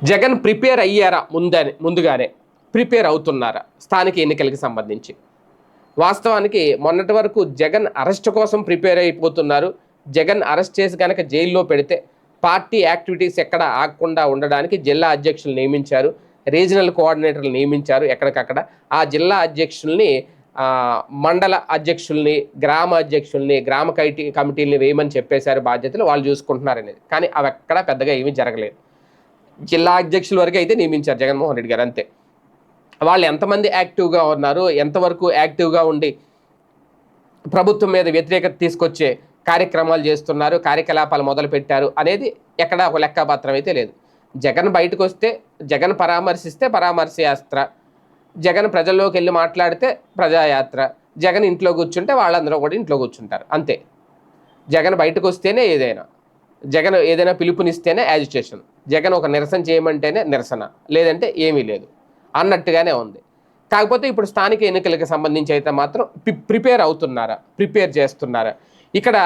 Jagan prepare అయ్యారా ముందుగానే prepare అవుతున్నారా స్థానిక ఎన్నికలకి సంబంధించి? వాస్తవానికి మొన్నటి వరకు జగన్ అరెస్ట్ కోసం ప్రిపేర్ అయిపోతున్నారు. జగన్ అరెస్ట్ చేసి కనుక జైల్లో పెడితే పార్టీ యాక్టివిటీస్ ఎక్కడ ఆగకుండా ఉండడానికి జిల్లా అధ్యక్షులు నియమించారు, రీజనల్ కోఆర్డినేటర్లు నియమించారు. ఎక్కడికక్కడ ఆ జిల్లా అధ్యక్షుల్ని, మండల అధ్యక్షుల్ని, గ్రామ అధ్యక్షుల్ని, గ్రామ కమిటీలని వేయమని చెప్పేశారు. బాధ్యతలు వాళ్ళు చూసుకుంటున్నారనేది. కానీ అవి ఎక్కడా పెద్దగా ఏమీ జరగలేదు. జిల్లా అధ్యక్షుల వరకు అయితే నియమించారు జగన్మోహన్ రెడ్డి గారు, అంతే. వాళ్ళు ఎంతమంది యాక్టివ్గా ఉన్నారు, ఎంతవరకు యాక్టివ్గా ఉండి ప్రభుత్వం మీద వ్యతిరేకత తీసుకొచ్చే కార్యక్రమాలు చేస్తున్నారు, కార్యకలాపాలు మొదలు పెట్టారు అనేది ఎక్కడ ఒక లెక్కపత్రం అయితే లేదు. జగన్ బయటకు వస్తే, జగన్ పరామర్శిస్తే పరామర్శయాత్ర, జగన్ ప్రజల్లోకి వెళ్ళి మాట్లాడితే ప్రజాయాత్ర, జగన్ ఇంట్లో కూర్చుంటే వాళ్ళందరూ కూడా ఇంట్లో కూర్చుంటారు, అంతే. జగన్ బయటకు వస్తేనే ఏదైనా, జగన్ ఏదైనా పిలుపునిస్తేనే యాజిటేషన్, జగన్ ఒక నిరసన చేయమంటేనే నిరసన, లేదంటే ఏమీ లేదు అన్నట్టుగానే ఉంది. కాకపోతే ఇప్పుడు స్థానిక ఎన్నికలకు సంబంధించి అయితే మాత్రం ప్రిపేర్ అవుతున్నారా, ప్రిపేర్ చేస్తున్నారా? ఇక్కడ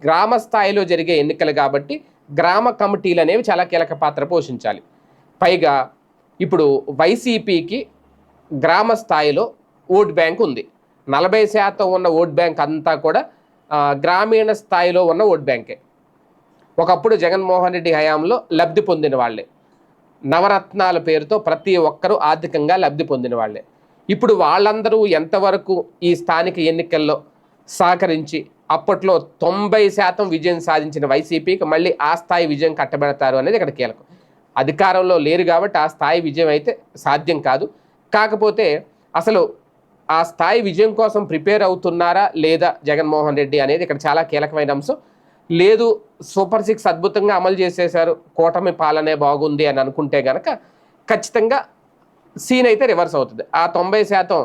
గ్రామ స్థాయిలో జరిగే ఎన్నికలు కాబట్టి గ్రామ కమిటీలు అనేవి చాలా కీలక పాత్ర పోషించాలి. పైగా ఇప్పుడు వైసీపీకి గ్రామ స్థాయిలో ఓట్ బ్యాంక్ ఉంది. 40% ఉన్న ఓట్ బ్యాంక్ అంతా కూడా గ్రామీణ స్థాయిలో ఉన్న ఓట్ బ్యాంకే. ఒకప్పుడు జగన్మోహన్ రెడ్డి హయాంలో లబ్ధి పొందిన వాళ్ళే, నవరత్నాల పేరుతో ప్రతి ఒక్కరూ ఆర్థికంగా లబ్ధి పొందిన వాళ్ళే. ఇప్పుడు వాళ్ళందరూ ఎంతవరకు ఈ స్థానిక ఎన్నికల్లో సహకరించి అప్పట్లో 90% విజయం సాధించిన వైసీపీకి మళ్ళీ ఆ స్థాయి విజయం కట్టబెడతారు అనేది ఇక్కడ కీలకం. అధికారంలో లేరు కాబట్టి ఆ స్థాయి విజయం అయితే సాధ్యం కాదు. కాకపోతే అసలు ఆ స్థాయి విజయం కోసం ప్రిపేర్ అవుతున్నారా లేదా జగన్మోహన్ రెడ్డి అనేది ఇక్కడ చాలా కీలకమైన అంశం. లేదు, సూపర్ 6 అద్భుతంగా అమలు చేసేశారు, కూటమి పాలనే బాగుంది అని అనుకుంటే కనుక ఖచ్చితంగా సీన్ అయితే రివర్స్ అవుతుంది. ఆ 90%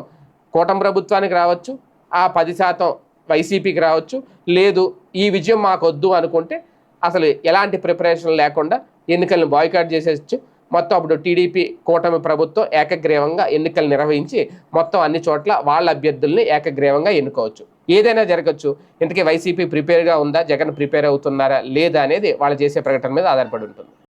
కూటమి ప్రభుత్వానికి రావచ్చు, ఆ 10% వైసీపీకి రావచ్చు. లేదు, ఈ విజయం మాకు వద్దు అనుకుంటే అసలు ఎలాంటి ప్రిపరేషన్ లేకుండా ఎన్నికలను బాయ్కాట్ చేసేయచ్చు. మొత్తం అప్పుడు టీడీపీ కూటమి ప్రభుత్వం ఏకగ్రీవంగా ఎన్నికలు నిర్వహించి మొత్తం అన్ని చోట్ల వాళ్ళ అభ్యర్థుల్ని ఏకగ్రీవంగా ఎన్నుకోవచ్చు. ఏదైనా జరగచ్చు. ఇంతకీ వైసీపీ ప్రిపేర్గా ఉందా, జగన్ ప్రిపేర్ అవుతున్నారా లేదా అనేది వాళ్ళు చేసే ప్రకటన మీద ఆధారపడి ఉంటుంది.